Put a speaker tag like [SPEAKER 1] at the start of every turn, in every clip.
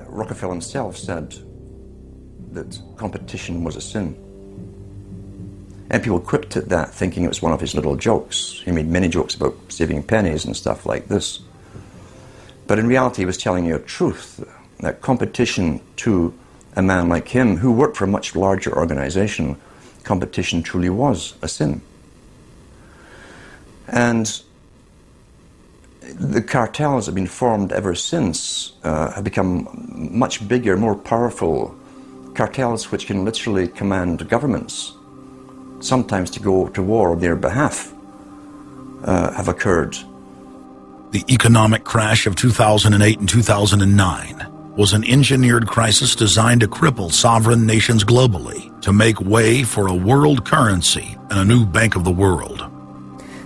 [SPEAKER 1] Rockefeller himself said that competition was a sin. And people quipped at that, thinking it was one of his little jokes. He made many jokes about saving pennies and stuff like this. But in reality, he was telling you a truth, that competition to a man like him, who worked for a much larger organization, competition truly was a sin. And the cartels have been formed ever since, have become much bigger, more powerful. Cartels which can literally command governments, sometimes to go to war on their behalf, have occurred.
[SPEAKER 2] The economic crash of 2008 and 2009 was an engineered crisis designed to cripple sovereign nations globally to make way for a world currency and a new Bank of the World.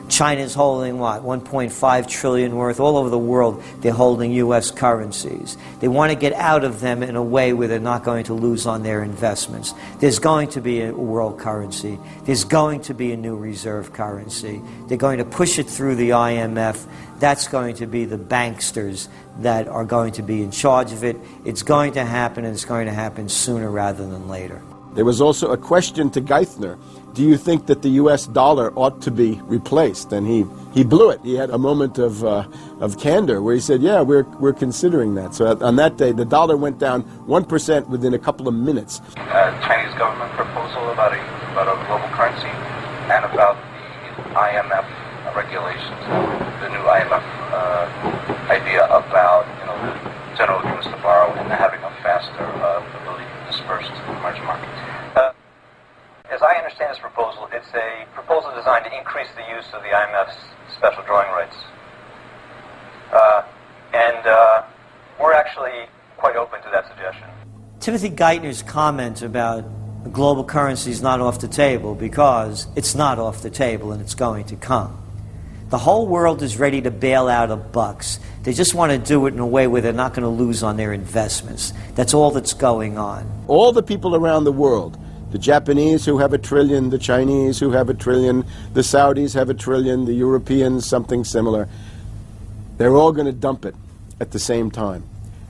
[SPEAKER 3] China's holding, what, 1.5 trillion worth. All over the world, they're holding U.S. currencies. They want to get out of them in a way where they're not going to lose on their investments. There's going to be a world currency. There's going to be a new reserve currency. They're going to push it through the IMF. That's going to be the banksters that are going to be in charge of it. It's going to happen, and it's going to happen sooner rather than later.
[SPEAKER 4] There was also a question to Geithner. Do you think that the U.S. dollar ought to be replaced? And he blew it. He had a moment of candor where he said, yeah, we're considering that. So on that day, the dollar went down 1% within a couple of minutes.
[SPEAKER 5] Chinese government proposal about a global currency and about the IMF regulations, the new IMF idea about the general agreements to borrow and having a faster ability to disperse to the emerging market. As I understand this proposal, it's a proposal designed to increase the use of the IMF's special drawing rights. And we're actually quite open to that suggestion.
[SPEAKER 3] Timothy Geithner's comment about the global currency is not off the table because it's not off the table and it's going to come. The whole world is ready to bail out of bucks. They just want to do it in a way where they're not going to lose on their investments. That's all that's going on.
[SPEAKER 4] All the people around the world, the Japanese who have $1 trillion, the Chinese who have $1 trillion, the Saudis have $1 trillion, the Europeans something similar, they're all going to dump it at the same time.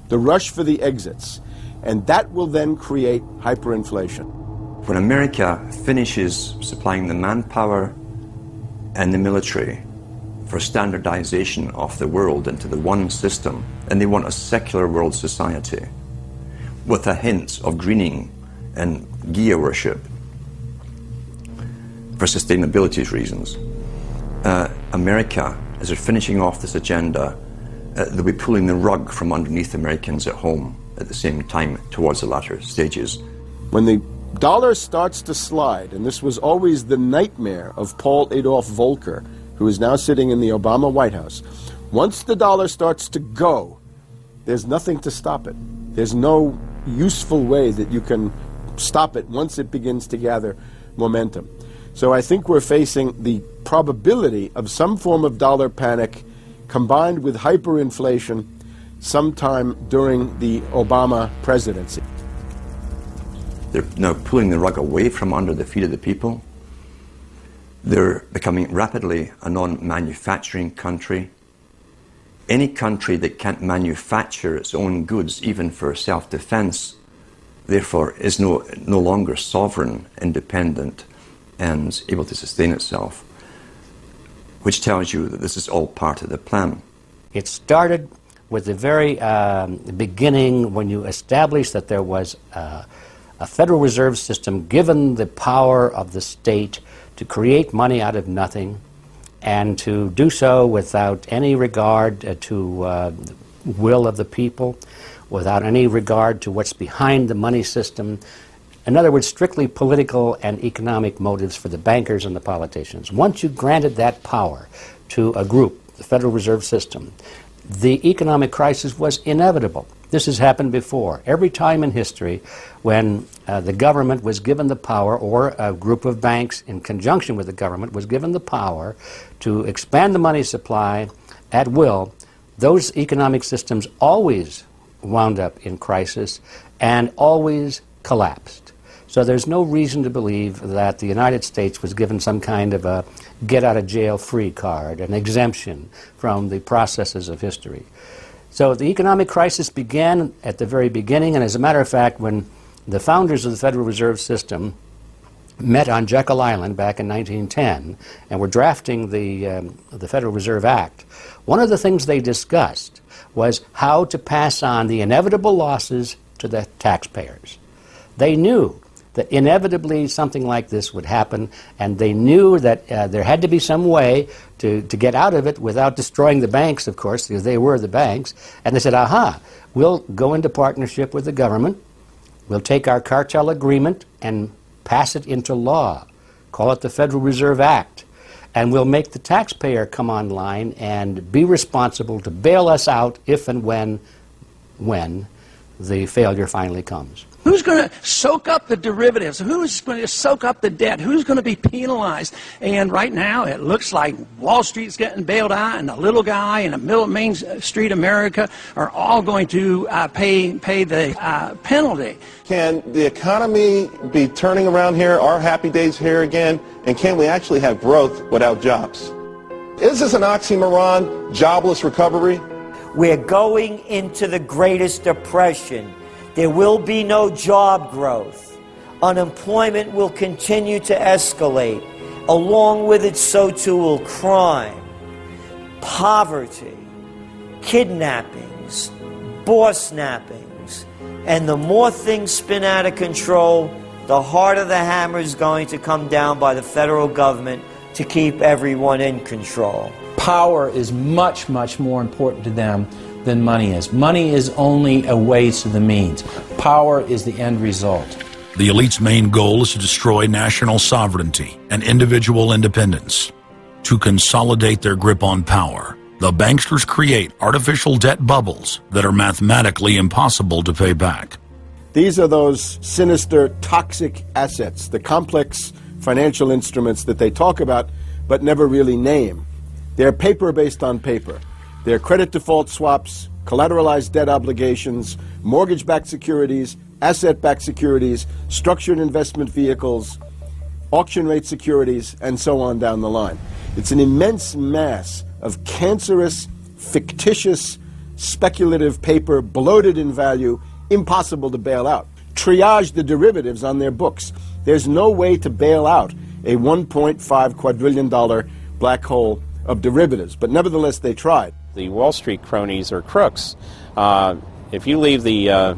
[SPEAKER 4] The rush for the exits. And that will then create hyperinflation.
[SPEAKER 1] When America finishes supplying the manpower and the military for standardization of the world into the one system, and they want a secular world society with a hint of greening and Gaia worship for sustainability reasons. America, as they're finishing off this agenda, they'll be pulling the rug from underneath Americans at home at the same time towards the latter stages.
[SPEAKER 4] When the dollar starts to slide, and this was always the nightmare of Paul Adolph Volcker, who is now sitting in the Obama White House, once the dollar starts to go, there's nothing to stop it. There's no useful way that you can stop it once it begins to gather momentum. So I think we're facing the probability of some form of dollar panic combined with hyperinflation sometime during the Obama presidency.
[SPEAKER 1] They're now pulling the rug away from under the feet of the people. They're becoming rapidly a non-manufacturing country. Any country that can't manufacture its own goods, even for self-defense, therefore is no longer sovereign, independent, and able to sustain itself, which tells you that this is all part of the plan.
[SPEAKER 6] It started with the very beginning when you established that there was a Federal Reserve System given the power of the state to create money out of nothing and to do so without any regard to the will of the people, without any regard to what's behind the money system. In other words, strictly political and economic motives for the bankers and the politicians. Once you granted that power to a group, the Federal Reserve System, the economic crisis was inevitable. This has happened before. Every time in history when the government was given the power, or a group of banks in conjunction with the government was given the power to expand the money supply at will, those economic systems always wound up in crisis and always collapsed. So there's no reason to believe that the United States was given some kind of a get-out-of-jail-free card, an exemption from the processes of history. So the economic crisis began at the very beginning, and as a matter of fact, when the founders of the Federal Reserve System met on Jekyll Island back in 1910 and were drafting the Federal Reserve Act, one of the things they discussed was how to pass on the inevitable losses to the taxpayers. They knew that inevitably something like this would happen, and they knew that there had to be some way to get out of it without destroying the banks, of course, because they were the banks. And they said, aha, we'll go into partnership with the government, we'll take our cartel agreement and pass it into law, call it the Federal Reserve Act, and we'll make the taxpayer come online and be responsible to bail us out if and when the failure finally comes.
[SPEAKER 7] Who's going to soak up the derivatives? Who's going to soak up the debt? Who's going to be penalized? And right now, it looks like Wall Street's getting bailed out, and the little guy in the middle of Main Street America are all going to pay the penalty.
[SPEAKER 8] Can the economy be turning around here? Are happy days here again? And can we actually have growth without jobs? Is this an oxymoron, jobless recovery?
[SPEAKER 3] We're going into the greatest depression. There will be no job growth. Unemployment will continue to escalate. Along with it, so too will crime, poverty, kidnappings, boss snappings. And the more things spin out of control, the harder the hammer is going to come down by the federal government to keep everyone in control.
[SPEAKER 9] Power is much, much more important to them than money is. Money is only a way to the means. Power is the end result.
[SPEAKER 2] The elite's main goal is to destroy national sovereignty and individual independence. To consolidate their grip on power, the banksters create artificial debt bubbles that are mathematically impossible to pay back.
[SPEAKER 4] These are those sinister, toxic assets, the complex financial instruments that they talk about but never really name. They're paper based on paper. They're credit default swaps, collateralized debt obligations, mortgage-backed securities, asset-backed securities, structured investment vehicles, auction rate securities, and so on down the line. It's an immense mass of cancerous, fictitious, speculative paper, bloated in value, impossible to bail out. Triage the derivatives on their books. There's no way to bail out a $1.5 quadrillion black hole of derivatives, but nevertheless they tried.
[SPEAKER 10] The Wall Street cronies are crooks. If you leave the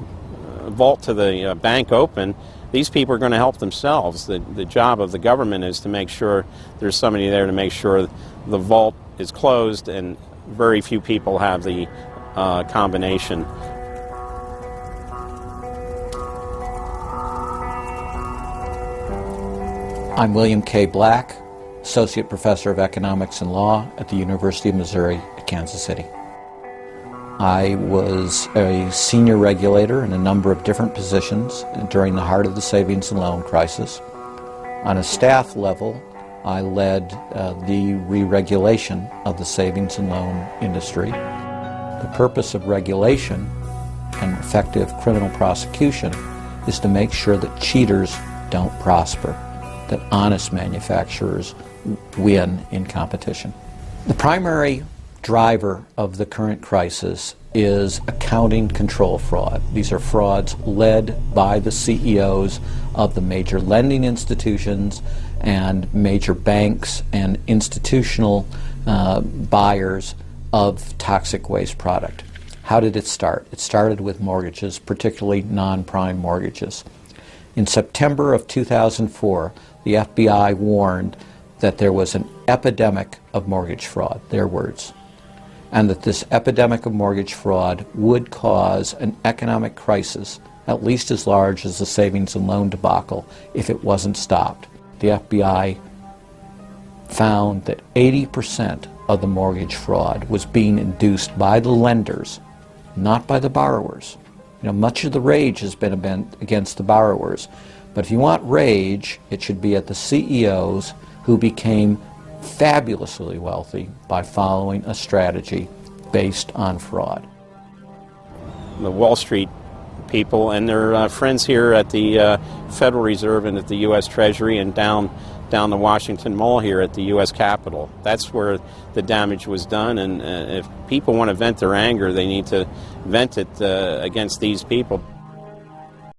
[SPEAKER 10] vault to the bank open, these people are going to help themselves. The job of the government is to make sure there's somebody there to make sure the vault is closed, and very few people have the combination.
[SPEAKER 11] I'm William K. Black, Associate Professor of Economics and Law at the University of Missouri at Kansas City. I was a senior regulator in a number of different positions during the heart of the savings and loan crisis. On a staff level, I led the re-regulation of the savings and loan industry. The purpose of regulation and effective criminal prosecution is to make sure that cheaters don't prosper, that honest manufacturers win in competition. The primary driver of the current crisis is accounting control fraud. These are frauds led by the CEOs of the major lending institutions and major banks and institutional buyers of toxic waste product. How did it start? It started with mortgages, particularly non-prime mortgages. In September of 2004, the FBI warned that there was an epidemic of mortgage fraud, their words, and that this epidemic of mortgage fraud would cause an economic crisis at least as large as the savings and loan debacle if it wasn't stopped. The FBI found that 80% of the mortgage fraud was being induced by the lenders, not by the borrowers. You know, much of the rage has been against the borrowers, but if you want rage, it should be at the CEOs who became fabulously wealthy by following a strategy based on fraud.
[SPEAKER 10] The Wall Street people and their friends here at the Federal Reserve and at the U.S. Treasury and down down the Washington Mall here at the U.S. Capitol. That's where the damage was done, and if people want to vent their anger, they need to vent it against these people.